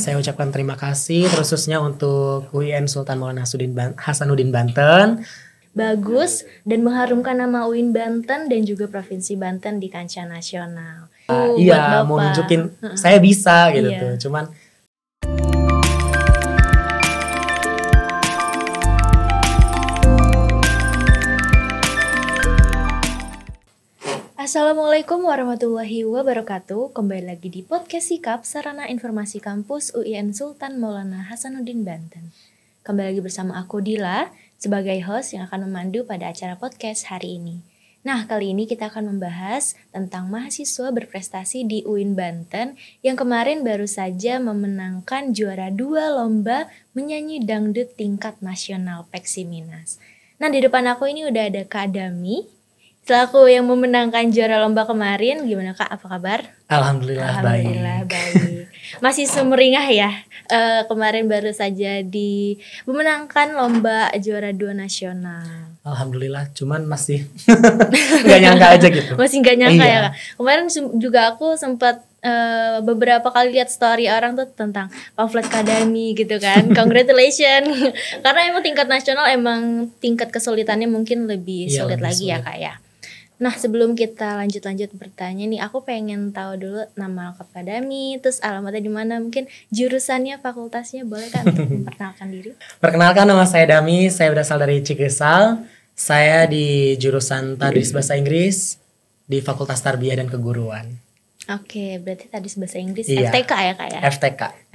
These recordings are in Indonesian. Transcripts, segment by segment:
Saya ucapkan terima kasih khususnya untuk UIN Sultan Maulana Hasanuddin Banten. Bagus dan mengharumkan nama UIN Banten dan juga Provinsi Banten di kancah nasional. Iya, mau nunjukin saya bisa gitu tuh. Cuman Assalamualaikum warahmatullahi wabarakatuh. Kembali lagi di podcast Sikap Sarana Informasi Kampus UIN Sultan Maulana Hasanuddin Banten. Kembali lagi bersama aku Dila sebagai host yang akan memandu pada acara podcast hari ini. Nah, kali ini kita akan membahas tentang mahasiswa berprestasi di UIN Banten yang kemarin baru saja memenangkan juara 2 lomba menyanyi dangdut tingkat nasional Peksiminas. Nah, di depan aku ini udah ada Kak Dami selaku yang memenangkan juara lomba kemarin. Gimana Kak, apa kabar? Alhamdulillah baik. Masih sumeringah ya? Kemarin baru saja memenangkan lomba juara 2 nasional. Alhamdulillah, cuman masih gak nyangka aja gitu. Masih gak nyangka ya Kak? Kemarin juga aku sempat beberapa kali lihat story orang tuh tentang pamflet Kadami gitu kan. Congratulations. Karena emang tingkat nasional emang tingkat kesulitannya mungkin lebih sulit lagi ya Kak ya. Nah, sebelum kita lanjut bertanya nih, aku pengen tahu dulu nama lengkap Kadami, terus alamatnya di mana, mungkin jurusannya, fakultasnya, boleh kan untuk memperkenalkan diri? Perkenalkan, nama saya Dami, saya berasal dari Cikesal. Saya di jurusan Tadris Bahasa Inggris di Fakultas Tarbiyah dan Keguruan. Oke, berarti Tadris Bahasa Inggris, iya. FTK ya Kak ya?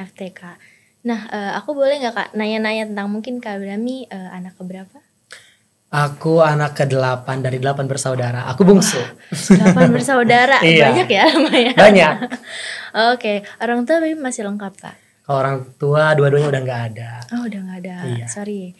FTK. Nah, aku boleh nggak Kak nanya-nanya tentang mungkin Kak Dami anak keberapa? Aku anak ke-8 dari 8 bersaudara. Aku bungsu. 8 bersaudara. Iya. Banyak ya lumayan. Banyak. Oke, orang tua masih lengkap Kak? Kalau orang tua dua-duanya udah gak ada. Oh, udah gak ada. Iya. Sorry.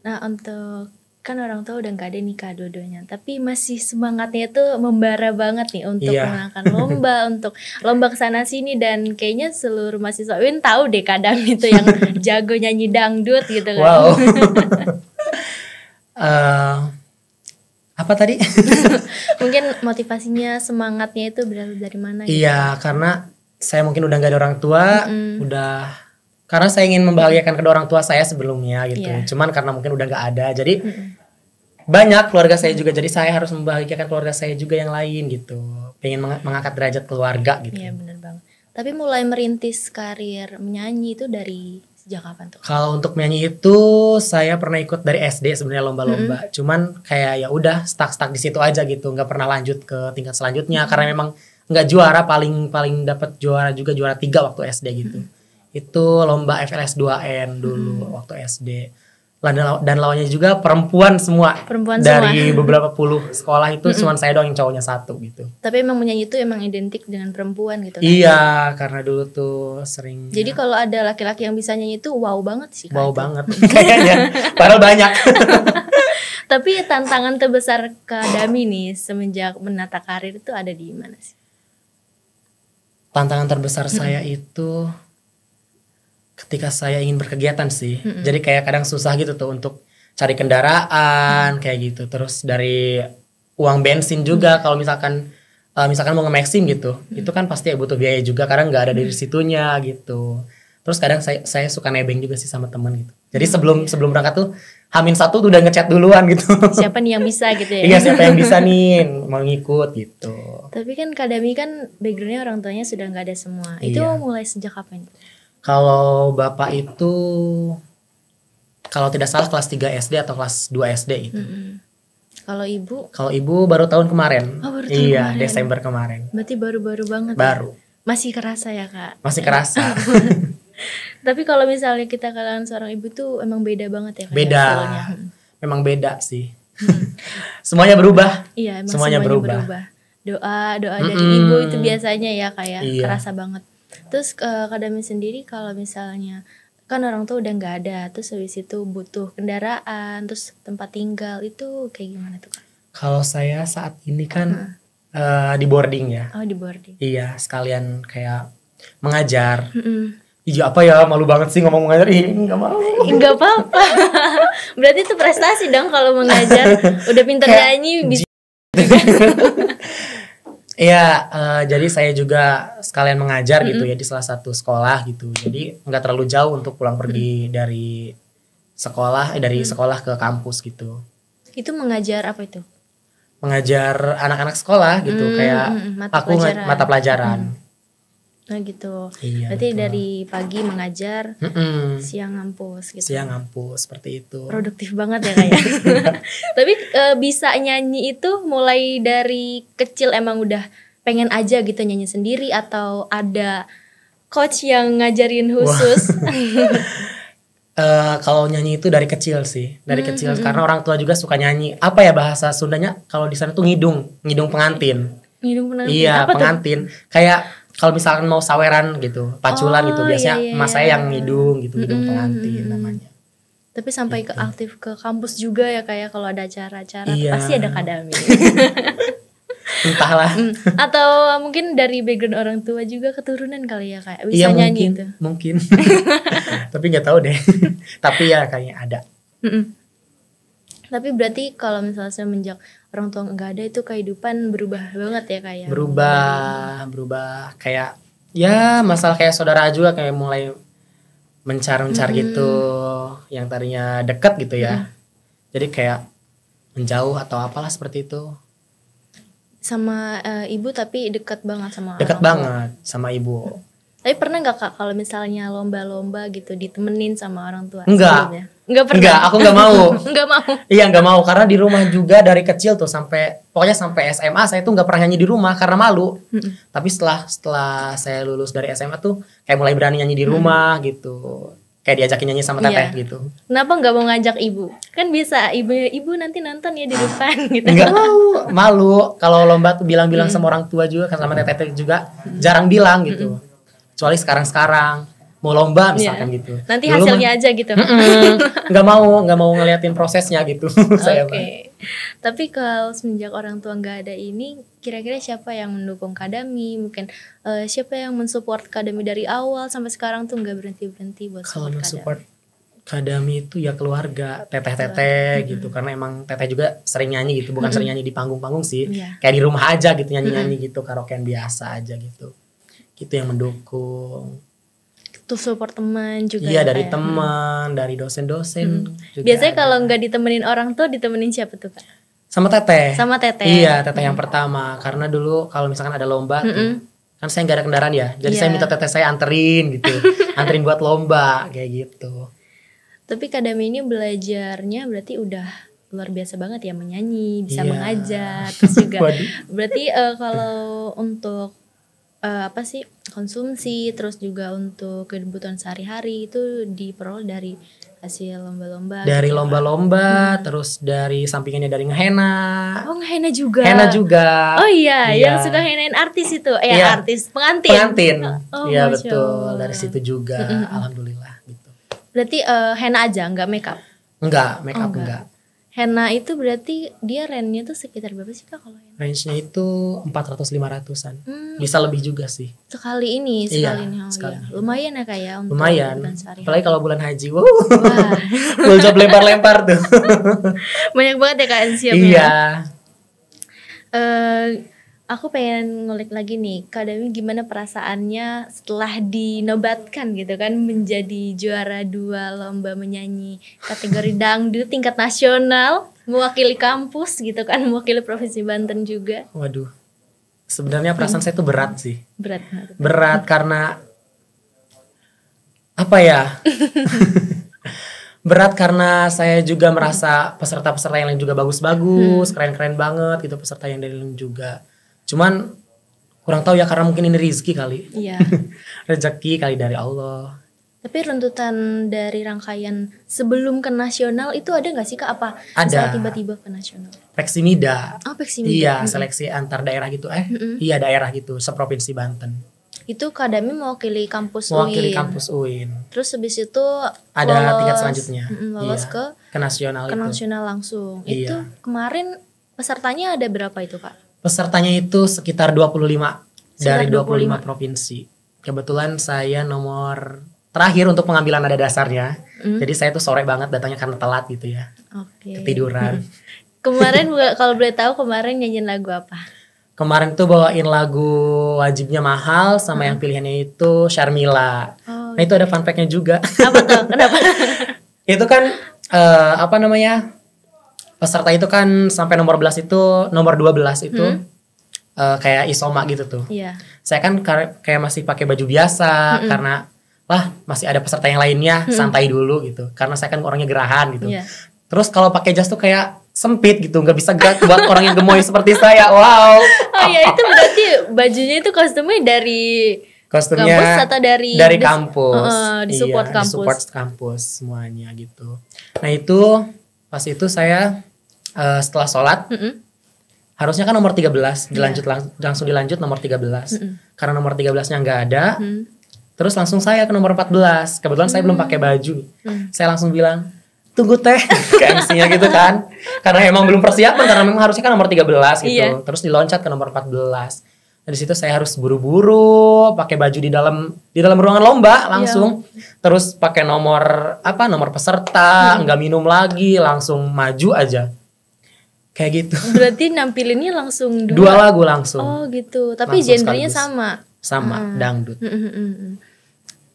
Nah, untuk kan orang tua udah gak ada nih Kak dua-duanya, tapi masih semangatnya itu membara banget nih untuk memenangkan lomba, untuk lomba kesana sini, dan kayaknya seluruh mahasiswa UIN tahu deh kadang itu yang jago nyanyi dangdut gitu kan. Wow. Apa tadi? Mungkin motivasinya, semangatnya itu berasal dari mana? Iya, gitu? Karena saya mungkin udah gak ada orang tua, karena saya ingin membahagiakan kedua orang tua saya sebelumnya gitu. Cuman karena mungkin udah gak ada, jadi banyak keluarga saya juga, jadi saya harus membahagiakan keluarga saya juga yang lain gitu. Pengen mengangkat derajat keluarga gitu. Iya, benar banget. Tapi mulai merintis karir menyanyi itu dari sejak kapan tuh? Kalau untuk menyanyi itu saya pernah ikut dari SD sebenarnya lomba-lomba. Cuman kayak ya udah stuck di situ aja gitu, nggak pernah lanjut ke tingkat selanjutnya karena memang nggak juara, paling dapat juara 3 waktu SD gitu. Itu lomba FLS 2N dulu waktu SD. Dan lawannya juga perempuan semua. Dari beberapa puluh sekolah itu cuma saya doang yang cowoknya 1 gitu. Tapi emang menyanyi itu emang identik dengan perempuan gitu kan? Iya, karena dulu tuh sering. Jadi kalau ada laki-laki yang bisa nyanyi itu wow banget sih Kak. Wow banget kayaknya. Padahal banyak. Tapi tantangan terbesar Kak Dami nih semenjak menata karir itu ada di mana sih? Tantangan terbesar saya itu ketika saya ingin berkegiatan sih. Jadi kayak kadang susah gitu tuh untuk cari kendaraan kayak gitu. Terus dari uang bensin juga kalau misalkan mau nge-maxim gitu. Itu kan pasti butuh biaya juga, kadang nggak ada dari situnya gitu. Terus kadang saya suka nebeng juga sih sama teman gitu. Jadi sebelum berangkat tuh H-1 tuh udah ngechat duluan gitu. Siapa nih yang bisa gitu ya? Iya, siapa yang bisa nih mau ngikut gitu. Tapi kan Kak Dami kan backgroundnya orang tuanya sudah nggak ada semua. Itu mulai sejak kapan? Kalau bapak itu kalau tidak salah kelas 3 SD atau kelas 2 SD gitu. Kalau ibu? Kalau ibu baru tahun kemarin. Oh, baru tahun kemarin. Desember kemarin. Berarti baru-baru banget. Baru. Ya? Masih kerasa ya Kak? Masih kerasa. Tapi kalau misalnya kita kehilangan seorang ibu tuh emang beda banget ya Kak? Beda. Memang beda sih. Semuanya berubah. Iya, emang semuanya berubah. Doa dari ibu itu biasanya ya kayak kerasa banget. Terus Kak Dami sendiri kalau misalnya kan orang tua udah nggak ada, terus habis itu butuh kendaraan, terus tempat tinggal, itu kayak gimana tuh Kak? Kalau saya saat ini kan di boarding ya. Oh, di boarding. Iya, sekalian kayak mengajar. Iya, apa ya, malu banget sih ngomong mengajar. Nggak mau. Nggak apa-apa. Berarti itu prestasi dong kalau mengajar. Udah pinter nyanyi bisa. Iya, jadi saya juga sekalian mengajar gitu ya di salah satu sekolah gitu. Jadi nggak terlalu jauh untuk pulang pergi dari sekolah ke kampus gitu. Itu mengajar apa itu? Mengajar anak-anak sekolah gitu, kayak mata pelajaran. Nah gitu. Iya, Berarti betul. dari pagi mengajar, siang ngampus gitu. Siang ngampus seperti itu. Produktif banget ya kayak. Tapi bisa nyanyi itu mulai dari kecil emang udah pengen aja gitu nyanyi sendiri atau ada coach yang ngajarin khusus? Kalau nyanyi itu dari kecil sih, dari kecil karena orang tua juga suka nyanyi. Apa ya bahasa Sundanya? Kalau di sana tuh ngidung pengantin. Ngidung pengantin. Iya, apa pengantin. Kayak kalau misalkan mau saweran gitu, paculan gitu, biasanya emas saya yang ngidung gitu, ngidung pengantin namanya. Tapi sampai ke aktif ke kampus juga ya kayak kalau ada acara-acara pasti ada kadami. Entahlah. Atau mungkin dari background orang tua juga keturunan kali ya kayak bisa nyanyi itu. Mungkin. Tapi nggak tahu deh. Tapi ya kayaknya ada. Tapi berarti kalau misalnya semenjak orang tua nggak ada itu kehidupan berubah banget ya kayak. Berubah kayak ya masalah kayak saudara juga kayak mulai mencar gitu, yang tadinya dekat gitu ya. Jadi kayak menjauh atau apalah seperti itu. Sama ibu tapi dekat banget sama dekat banget sama ibu. Tapi pernah nggak Kak kalau misalnya lomba-lomba gitu ditemenin sama orang tua? Enggak pernah. Enggak, aku nggak mau. Nggak mau. Iya nggak mau karena di rumah juga dari kecil tuh pokoknya sampai SMA saya tuh nggak pernah nyanyi di rumah karena malu. Tapi setelah saya lulus dari SMA tuh kayak mulai berani nyanyi di rumah gitu. Kayak diajakin nyanyi sama teteh gitu. Kenapa nggak mau ngajak ibu? Kan bisa ibu nanti nonton ya di depan gitu. Enggak mau, malu. Kalau lomba tuh bilang-bilang sama orang tua juga, sama teteh juga jarang bilang gitu. Kecuali sekarang mau lomba misalkan gitu. Nanti dulu hasilnya aja gitu. Nggak mau ngeliatin prosesnya gitu. Saya Oke. Tapi kalau semenjak orang tua nggak ada ini, kira-kira siapa yang mendukung Kadami? Mungkin siapa yang mensupport Kadami dari awal sampai sekarang tuh nggak berhenti buat kalau support Kadami itu ya keluarga, teteh gitu. Karena emang teteh juga sering nyanyi gitu, bukan sering nyanyi di panggung-panggung sih. Kayak di rumah aja gitu nyanyi-nyanyi gitu, karaokean biasa aja gitu. Gitu yang mendukung. Tuh support teman juga. Iya, dari teman, dari dosen-dosen juga. Biasanya kalau nggak ditemenin orang tua, ditemenin siapa tuh Kak? Sama teteh. Iya, teteh yang pertama. Karena dulu kalau misalkan ada lomba tuh, kan saya nggak ada kendaraan ya. Jadi saya minta teteh saya anterin gitu. Anterin buat lomba kayak gitu. Tapi Kadami ini belajarnya berarti udah luar biasa banget ya, menyanyi, bisa mengajar, terus juga berarti kalau untuk konsumsi, terus juga untuk kebutuhan sehari-hari itu diperoleh dari hasil lomba-lomba. Dari gitu lomba-lomba, terus dari sampingannya dari ngehena. Oh, ngehena juga. Henna juga. Oh iya, yang suka henain artis itu, artis pengantin. Iya betul, dari situ juga. Alhamdulillah gitu. Berarti henna aja, nggak makeup? Enggak, makeup enggak. Henna itu berarti dia range-nya tuh sekitar berapa sih Kak kalau henna? Range-nya itu 400-500an. Bisa lebih juga sih. Sekali ini. Sekali. Lumayan ya Kak ya untuk lumayan. Apalagi kalau bulan haji. Wah. Full job lempar-lempar tuh. Banyak banget ya Kak siapnya. Iya. Aku pengen ngulik lagi nih, Kak Dami gimana perasaannya setelah dinobatkan gitu kan menjadi juara 2 lomba menyanyi kategori dangdut tingkat nasional, mewakili kampus gitu kan, mewakili Provinsi Banten juga. Waduh, sebenarnya perasaan saya tuh berat sih. Berat karena apa ya? Berat karena saya juga merasa peserta-peserta yang lain juga bagus-bagus, keren-keren banget gitu, peserta yang dari lain juga. Cuman kurang tahu ya karena mungkin ini rezeki kali. Iya. Rezeki kali dari Allah. Tapi runtutan dari rangkaian sebelum ke nasional itu ada nggak sih Kak? Apa ada tiba-tiba ke nasional? Peksimida. Oh, Peksimida. Iya, seleksi antar daerah gitu. Iya daerah gitu, seprovinsi Banten. Itu Kak Dami mewakili kampus Mewakili kampus UIN. Terus habis itu ada tingkat selanjutnya. Lolos ke nasional ke nasional langsung. Itu kemarin pesertanya ada berapa itu Kak? Pesertanya itu sekitar 25 dari 25 provinsi. Kebetulan saya nomor terakhir untuk pengambilan nada dasarnya. Jadi saya tuh sore banget datangnya karena telat gitu ya. Oke. Ketiduran. Kemarin kalau boleh tahu kemarin nyanyiin lagu apa? Kemarin tuh bawain lagu Wajibnya Mahal sama yang pilihannya itu Sharmila. Oh. Nah itu ada fun fact-nya juga. Apa tuh? Kenapa? Itu kan peserta itu kan sampai nomor 12 itu, nomor 12 itu kayak isoma gitu tuh. Iya. Saya kan kayak masih pakai baju biasa karena masih ada peserta yang lainnya, santai dulu gitu. Karena saya kan orangnya gerahan gitu. Iya. Terus kalau pakai jas tuh kayak sempit gitu, nggak bisa gerak buat orang yang gemoy seperti saya. Wow. Oh ya, itu berarti bajunya itu kostumnya dari Kostumnya kampus atau dari kampus. disupport Iya, kampus. disupport kampus semuanya gitu. Nah itu pas itu saya setelah sholat harusnya kan nomor 13 dilanjut langsung dilanjut nomor 13. Karena nomor 13-nya nggak ada. Terus langsung saya ke nomor 14. Kebetulan saya belum pakai baju. Saya langsung bilang, "Tunggu teh," ke MC-nya gitu kan. Karena emang belum persiapan karena memang harusnya kan nomor 13 gitu. Iya. Terus diloncat ke nomor 14. Dari situ saya harus buru-buru pakai baju di dalam ruangan lomba langsung. Terus pakai nomor peserta, enggak minum lagi, langsung maju aja. Kayak gitu. Berarti nampilinnya langsung Dua lagu langsung. Oh gitu. Tapi Langsung genrenya sekaligus. sama. Sama dangdut.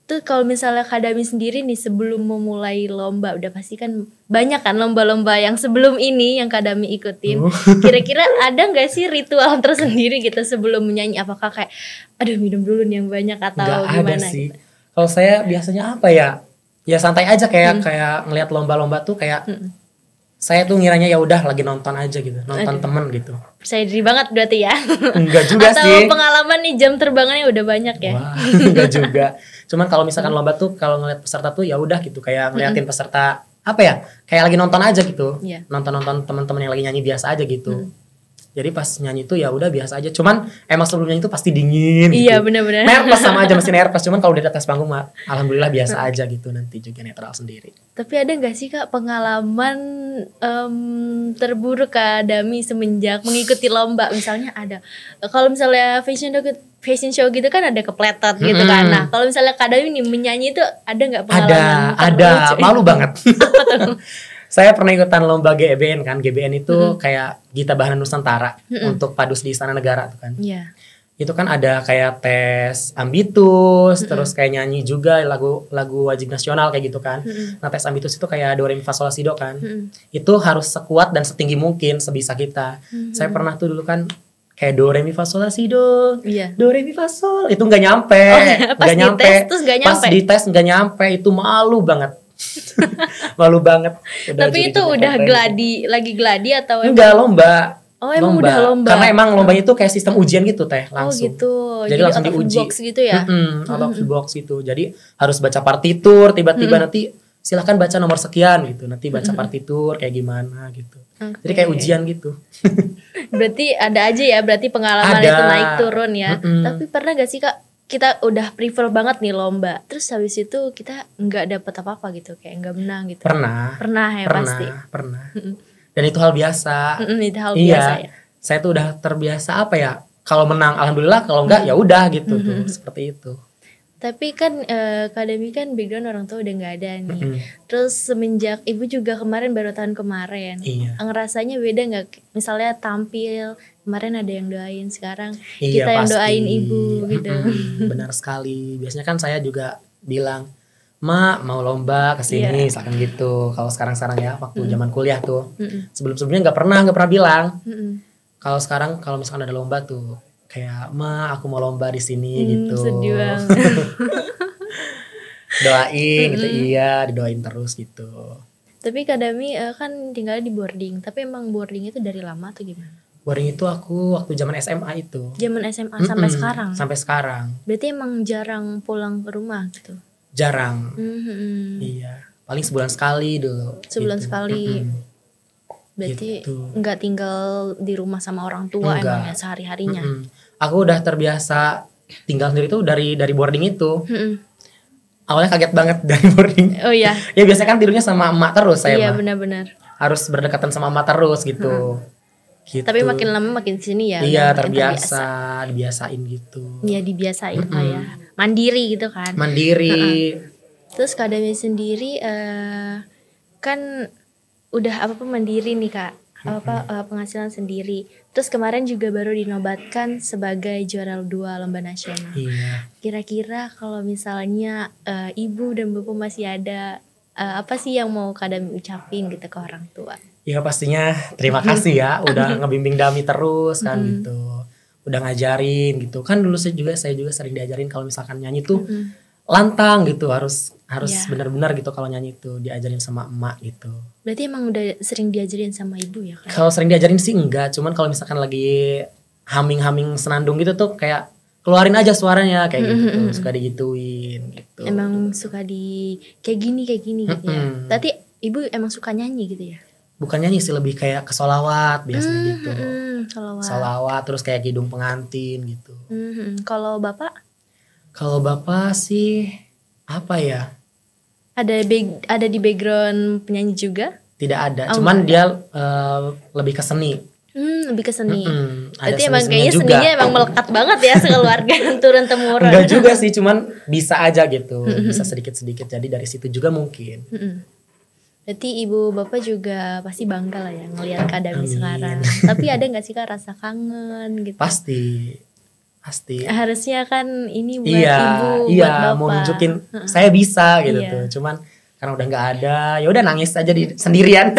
Tuh kalau misalnya Kak Dami sendiri nih sebelum memulai lomba, udah pasti kan banyak kan lomba-lomba yang sebelum ini yang Kak Dami ikutin. Kira-kira ada nggak sih ritual tersendiri gitu sebelum menyanyi? Apakah kayak aduh minum dulu nih yang banyak atau Nggak gimana? ada sih. Gitu? Kalau saya biasanya apa ya? Ya santai aja kayak ngelihat lomba-lomba tuh kayak saya tuh ngiranya ya udah lagi nonton aja gitu, nonton temen gitu. Percaya diri banget berarti ya? Enggak juga atau sih. pengalaman nih jam terbangnya udah banyak ya? Wah, enggak juga. Cuman kalau misalkan lomba tuh kalau ngeliat peserta tuh ya udah gitu, kayak ngeliatin peserta apa ya? Kayak lagi nonton aja gitu. Iya. Nonton teman-teman yang lagi nyanyi biasa aja gitu. Jadi pas nyanyi tuh ya udah biasa aja. Cuman emang sebelum nyanyi tuh pasti dingin gitu. Iya benar-benar. Nervous sama aja mesti nervous. Cuman kalau di atas panggung mah alhamdulillah biasa aja gitu, nanti juga netral sendiri. Tapi ada nggak sih Kak pengalaman terburuk Kak Dami semenjak mengikuti lomba? Misalnya ada, kalau misalnya fashion show gitu kan ada kepletot gitu kan. Nah kalau misalnya Kak Dami nih menyanyi itu ada nggak pengalaman? Ada, malu banget. Saya pernah ikutan lomba GBN kan. GBN itu kayak Gita Bahana Nusantara untuk Padus di Istana Negara tuh kan. Iya. Itu kan ada kayak tes ambitus, terus kayak nyanyi juga lagu wajib nasional kayak gitu kan. Nah tes ambitus itu kayak do re mi fa sol la si do kan. Itu harus sekuat dan setinggi mungkin sebisa kita. Saya pernah tuh dulu kan kayak do re mi fa sol la si do. Iya. Do re mi fa sol itu nggak nyampe. Pas Nggak nyampe. dites terus nggak nyampe. Pas dites nggak nyampe, itu malu banget. Malu banget. Tapi itu udah lagi gladi atau enggak lomba? Oh emang udah lomba. Karena emang lombanya itu kayak sistem ujian gitu teh, langsung. Oh gitu. Jadi langsung out of the diuji. box gitu ya. Out of the box gitu. Jadi harus baca partitur, tiba-tiba nanti silahkan baca nomor sekian gitu. Nanti baca partitur kayak gimana gitu. Jadi kayak ujian gitu. Berarti ada aja ya, berarti pengalaman itu naik turun ya. Tapi pernah gak sih Kak, kita udah prefer banget nih lomba, terus habis itu kita nggak dapet apa-apa gitu, kayak nggak menang gitu? Pernah ya pasti. Pernah. Dan itu hal biasa. Itu hal biasa ya. Saya tuh udah terbiasa apa ya? Kalau menang alhamdulillah, kalau enggak ya udah gitu tuh, seperti itu. Tapi kan Kak Dami kan background orang tua udah nggak ada nih. Terus semenjak ibu juga baru tahun kemarin. Iya. Ngerasanya beda nggak? Misalnya tampil kemarin ada yang doain, sekarang Iya, kita yang pasti. doain ibu gitu. Benar sekali. Biasanya kan saya juga bilang, "Ma mau lomba kesini," misalkan gitu. Kalau sekarang ya waktu zaman kuliah tuh. Sebelum-sebelumnya nggak pernah bilang. Kalau sekarang kalau misalkan ada lomba tuh kayak, "Ma aku mau lomba di sini," gitu. Sedih banget. Doain gitu, iya didoain terus gitu. Tapi Kak Dami kan tinggal di boarding. Tapi emang boarding itu dari lama atau gimana? Boarding itu aku waktu zaman SMA itu. Zaman SMA sampai sekarang? Sampai sekarang. Berarti emang jarang pulang ke rumah gitu? Jarang. Iya. Paling sebulan sekali dulu. Sebulan gitu. sekali. Berarti Gitu. nggak tinggal di rumah sama orang tua emang ya sehari-harinya? Aku udah terbiasa tinggal sendiri tuh dari boarding itu. Awalnya kaget banget dari boarding. Oh iya. Ya biasanya kan tidurnya sama emak terus saya Iya mah. benar-benar. Harus berdekatan sama emak terus gitu. Gitu. Tapi makin lama makin sini ya. Iya makin terbiasa, dibiasain gitu. Iya dibiasain lah ya. Mandiri gitu kan. Mandiri. Terus Kak Dami sendiri kan udah apa-apa mandiri nih Kak. penghasilan sendiri. Terus kemarin juga baru dinobatkan sebagai juara 2 lomba nasional. Iya. Kira-kira kalau misalnya ibu dan bapak masih ada, apa sih yang mau Kak Dami ucapin gitu ke orang tua? Ya pastinya terima kasih ya udah ngebimbing Dami terus kan gitu. Udah ngajarin gitu. Kan dulu saya juga sering diajarin kalau misalkan nyanyi tuh lantang gitu, harus Ya. benar-benar gitu kalau nyanyi tuh diajarin sama emak gitu. Berarti emang udah sering diajarin sama ibu ya Kak? Kalau sering diajarin sih enggak, cuman kalau misalkan lagi humming senandung gitu tuh kayak keluarin aja suaranya kayak gitu tuh, suka digituin gitu. Emang suka di kayak gini gitu ya. Berarti ibu emang suka nyanyi gitu ya? Bukan nyanyi sih, lebih kayak ke sholawat biasanya gitu. Sholawat. Sholawat terus kayak kidung pengantin gitu. Kalau bapak? Kalau bapak sih apa ya? Ada di background penyanyi juga? Tidak ada, Oh, cuman enggak dia lebih ke seni. Lebih ke seni. Ada Berarti emang kayaknya juga. seninya emang melekat banget ya sekeluarga turun temurun. Enggak juga sih, cuman bisa aja gitu, bisa sedikit-sedikit. Jadi dari situ juga mungkin. Berarti ibu bapak juga pasti bangga lah ya ngelihat Kak Dami Amin. sekarang. Tapi ada nggak sih Kak rasa kangen gitu? Pasti. Harusnya kan ini buat Iya, ibu, buat bapak. mau nunjukin saya bisa gitu Iya. tuh. Cuman karena udah nggak ada, ya udah nangis aja sendirian.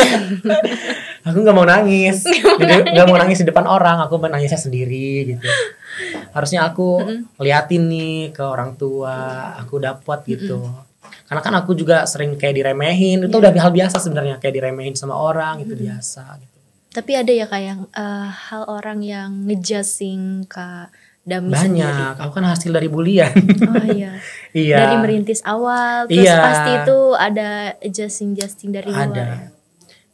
Aku nggak mau nangis, nggak mau nangis di depan orang. Aku mau nangisnya sendiri gitu. Harusnya aku liatin nih ke orang tua, aku dapat gitu. Karena kan aku juga sering kayak diremehin, itu udah hal biasa sebenarnya, kayak diremehin sama orang itu biasa gitu. Tapi ada ya Kak yang hal orang yang ngejudging Kak Dami sendiri. Banyak, aku kan hasil dari bulian. Oh iya. Iya. Dari merintis awal, terus Iya. pasti itu ada adjusting dari luar. Ada. Ya?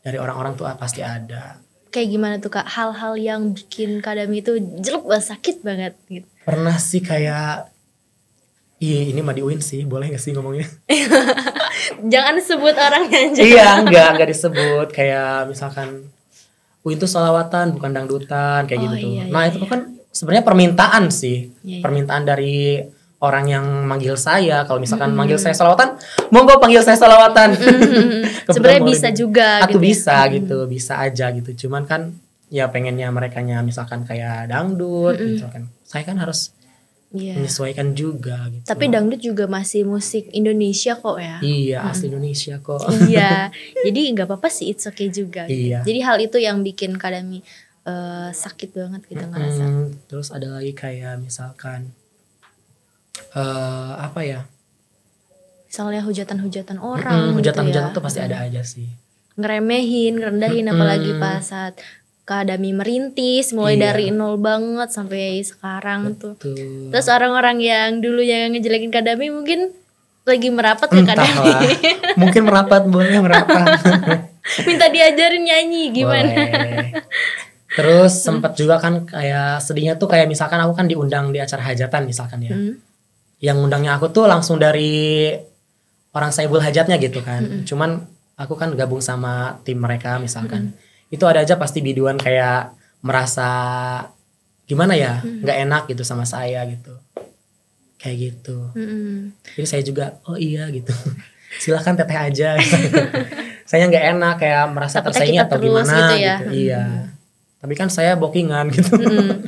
Dari orang-orang tuh pasti ada. Kayak gimana tuh Kak? Hal-hal yang bikin Kak Dami itu jelek banget, sakit banget gitu. Pernah sih kayak, ini mah di UIN sih, boleh gak sih ngomongnya? Jangan sebut orangnya aja. Iya, enggak disebut. Kayak misalkan UIN tuh sholawatan bukan dangdutan kayak gitu tuh. Iya, Nah iya, itu kan sebenarnya permintaan sih. Iya. Permintaan dari orang yang manggil saya. Kalau misalkan manggil saya sholawatan, monggo panggil saya sholawatan. Sebenarnya bisa juga Aku gitu ya. bisa gitu, bisa aja gitu. Cuman kan ya pengennya merekanya misalkan kayak dangdut gitu kan. Saya kan harus Iya. menyesuaikan juga gitu. Tapi dangdut juga masih musik Indonesia kok ya. Iya, asli Indonesia kok. Iya. Jadi nggak apa-apa sih, it's okay juga. Gitu. Iya. Jadi hal itu yang bikin Kak Dami sakit banget gitu ngerasa. Terus ada lagi kayak misalkan apa ya? Misalnya hujatan-hujatan orang Hujatan-hujatan gitu ya. tuh pasti ada aja sih. Ngeremehin, ngerendahin apalagi pas saat Kak Dami merintis mulai Iya. dari nol banget sampai sekarang tuh. Tuh. Terus orang-orang yang dulu yang ngejelekin Kak Dami mungkin lagi merapat ke Kak Dami. Entahlah. Mungkin merapat, boleh merapat. Minta diajarin nyanyi gimana? Boleh. Terus sempat juga kan kayak sedihnya tuh kayak misalkan aku kan diundang di acara hajatan misalkan ya. Yang undangnya aku tuh langsung dari orang saibul hajatnya gitu kan. Cuman aku kan gabung sama tim mereka misalkan. Itu ada aja pasti biduan kayak merasa gimana ya, nggak enak gitu sama saya gitu. Kayak gitu. Jadi saya juga oh iya gitu. Silahkan teteh aja. Saya nggak enak kayak merasa Takutnya tersaingi kita atau terus gimana gitu ya. Iya. Tapi kan saya bookingan gitu.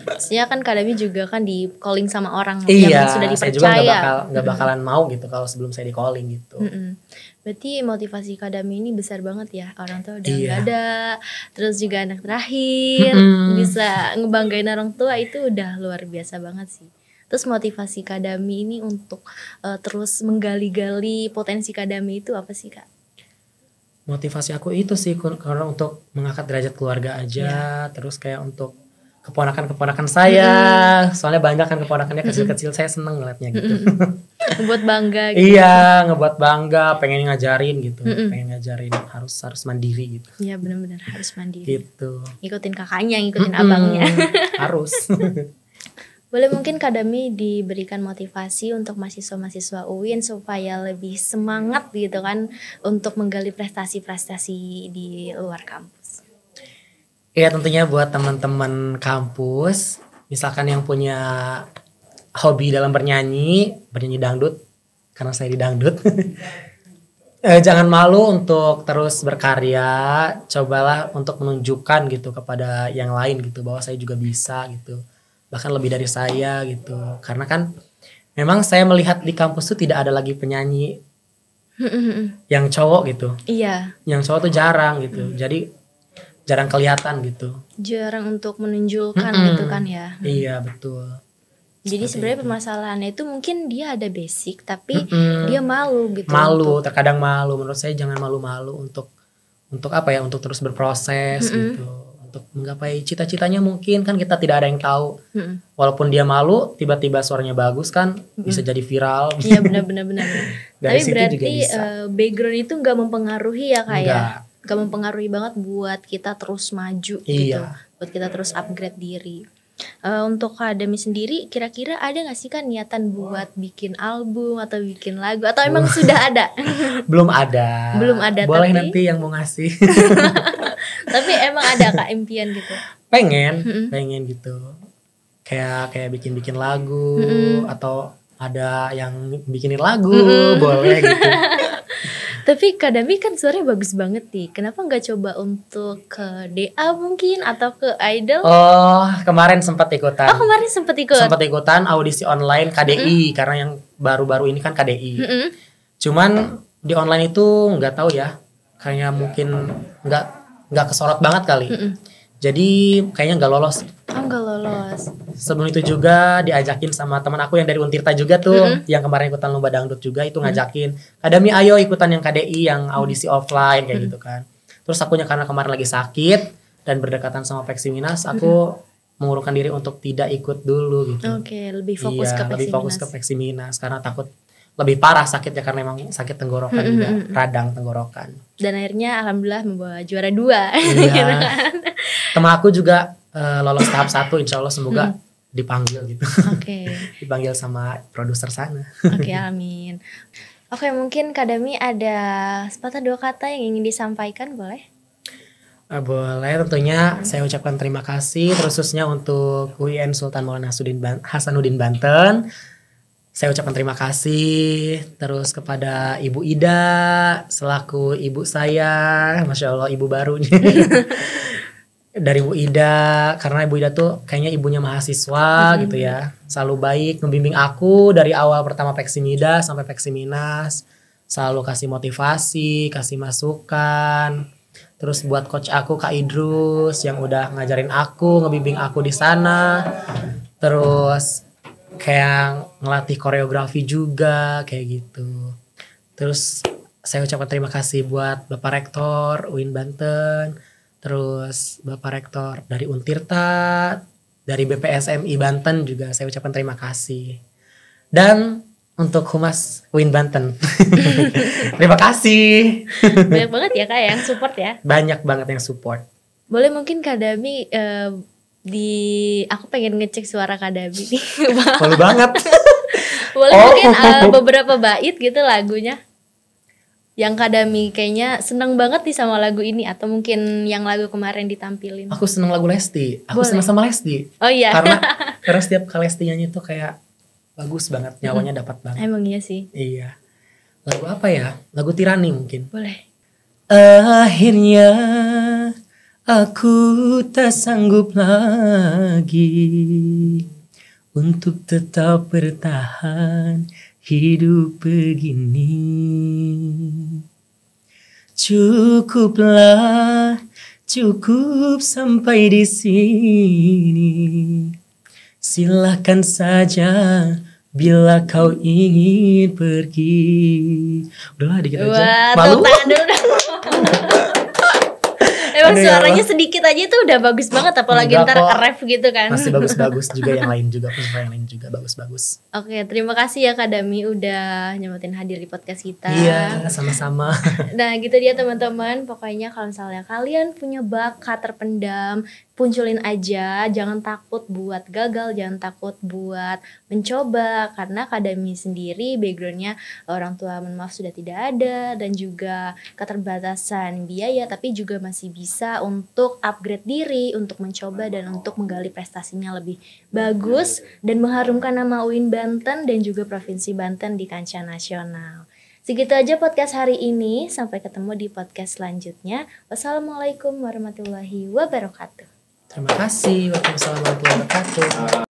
Maksudnya kan Kak Dami juga kan di calling sama orang Iya, yang sudah saya juga dipercaya. nggak bakalan mau gitu kalau sebelum saya di calling gitu. Berarti motivasi Kak Dami ini besar banget ya. Orang tua udah Iya. nggak ada, terus juga anak terakhir bisa ngebanggain orang tua, itu udah luar biasa banget sih. Terus motivasi Kak Dami ini untuk terus menggali-gali potensi Kak Dami itu apa sih Kak? Motivasi aku itu sih karena untuk mengangkat derajat keluarga aja, terus kayak untuk keponakan-keponakan saya, soalnya banyak kan keponakannya kecil-kecil, saya seneng ngeliatnya gitu. Buat bangga gitu. Iya, ngebuat bangga, pengen ngajarin gitu, pengen ngajarin harus mandiri gitu. Iya benar-benar harus mandiri. Gitu. Ngikutin kakaknya, ngikutin abangnya. Harus. Boleh mungkin Kak Dami diberikan motivasi untuk mahasiswa-mahasiswa UIN supaya lebih semangat gitu kan untuk menggali prestasi-prestasi di luar kampus. Ya tentunya buat teman-teman kampus, misalkan yang punya hobi dalam bernyanyi dangdut, karena saya di dangdut. Jangan malu untuk terus berkarya, cobalah untuk menunjukkan gitu kepada yang lain gitu bahwa saya juga bisa gitu, bahkan lebih dari saya gitu. Karena kan memang saya melihat di kampus tuh tidak ada lagi penyanyi yang cowok gitu, Iya, yang cowok tuh jarang gitu, jadi jarang kelihatan gitu. jarang untuk menunjukkan gitu kan ya. Iya betul. Jadi Seperti sebenarnya itu. permasalahannya itu mungkin dia ada basic tapi Mm-mm. dia malu gitu. Malu, terkadang malu. Menurut saya jangan malu-malu untuk apa ya, untuk terus berproses gitu, untuk menggapai cita-citanya. Mungkin kan kita tidak ada yang tahu. Walaupun dia malu, tiba-tiba suaranya bagus kan, bisa jadi viral. Iya benar-benar. Dari Tapi situ berarti juga bisa. background itu nggak mempengaruhi ya kayak. Enggak. Gak mempengaruhi banget buat kita terus maju gitu, Iya. buat kita terus upgrade diri. Untuk Akademi sendiri kira-kira ada gak sih kan niatan buat bikin album atau bikin lagu atau emang sudah ada? Belum ada. Belum ada, Boleh tapi nanti yang mau ngasih. tapi emang ada kak impian gitu. pengen gitu. Kayak bikin lagu atau ada yang bikinin lagu, boleh gitu. Tapi Akademi kan suaranya bagus banget nih. Kenapa nggak coba untuk ke DA mungkin atau ke Idol? Oh, kemarin sempat ikutan. Oh kemarin sempet ikut. Sempat ikutan audisi online KDI karena yang baru-baru ini kan KDI. Cuman di online itu nggak tahu ya, kayaknya mungkin nggak kesorot banget kali. Jadi kayaknya nggak lolos. Oh nggak lolos. Sebelum itu juga diajakin sama teman aku yang dari Untirta juga tuh, yang kemarin ikutan lomba dangdut juga itu ngajakin, Akademi ayo ikutan yang KDI yang audisi offline kayak gitu kan. Terus akunya karena kemarin lagi sakit dan berdekatan sama Peksiminas, aku mengurungkan diri untuk tidak ikut dulu gitu. Oke, lebih fokus ke lebih fokus ke Peksiminas. Peksiminas karena takut lebih parah sakitnya karena memang sakit tenggorokan juga, radang tenggorokan. Dan akhirnya alhamdulillah membawa juara 2. Iya. Teman aku juga lolos tahap 1, insya Allah semoga dipanggil gitu. Oke. Dipanggil sama produser sana. Oke, amin. Oke, mungkin Akademi ada sepatah dua kata yang ingin disampaikan, boleh? Boleh, tentunya saya ucapkan terima kasih khususnya untuk UIN Sultan Maulana Hasanuddin Banten. Saya ucapkan terima kasih terus kepada Ibu Ida selaku ibu saya, Masya Allah ibu barunya. Dari Bu Ida, karena Ibu Ida tuh kayaknya ibunya mahasiswa gitu ya, selalu baik membimbing aku dari awal pertama Peksimida sampai Peksiminas, selalu kasih motivasi, kasih masukan. Terus buat coach aku Kak Idrus yang udah ngajarin aku, ngebimbing aku di sana. Terus kayak ngelatih koreografi juga kayak gitu. Terus saya ucapkan terima kasih buat Bapak Rektor UIN Banten. Terus Bapak Rektor dari Untirta, dari BPSMI Banten juga saya ucapkan terima kasih. Dan untuk Humas UIN Banten, terima kasih. Banyak banget ya kak yang support ya. Banyak banget yang support. Boleh mungkin Akademi aku pengen ngecek suara Akademi nih. Malu banget. Boleh mungkin beberapa bait gitu lagunya. Yang Akademi kayaknya seneng banget nih sama lagu ini atau mungkin yang lagu kemarin ditampilin. Aku seneng lagu Lesti. Aku Boleh. seneng sama Lesti. Oh iya. Karena setiap kali Lesti nyanyi tuh kayak bagus banget, nyawanya dapat banget. Emang iya sih. Iya. Lagu apa ya? Lagu Tirani mungkin. Boleh. Akhirnya aku tak sanggup lagi untuk tetap bertahan hidup begini. Cukuplah, cukup sampai di sini. Silakan saja bila kau ingin pergi. Udahlah dikit aja. Wah, Malu. tepuk tangan dulu dong. Emang Aduh, ya suaranya Allah. sedikit aja tuh udah bagus banget apalagi Enggak ntar kok. ref gitu kan. Masih bagus-bagus juga yang lain juga, yang lain juga bagus-bagus. Oke, terima kasih ya Kak Dami udah nyempetin hadir di podcast kita. Iya, sama-sama. Nah gitu dia teman-teman. Pokoknya kalau misalnya kalian punya bakat terpendam, punculin aja. Jangan takut buat gagal, jangan takut buat mencoba. Karena Kak Dami sendiri backgroundnya orang tua mohon maaf sudah tidak ada. Dan juga keterbatasan biaya, tapi juga masih bisa untuk upgrade diri, untuk mencoba dan untuk menggali prestasinya lebih bagus dan mengharumkan nama UIN Banten dan juga Provinsi Banten di kancah nasional. Segitu aja podcast hari ini. Sampai ketemu di podcast selanjutnya. Wassalamualaikum warahmatullahi wabarakatuh. Terima kasih. Waalaikumsalam warahmatullahi wabarakatuh.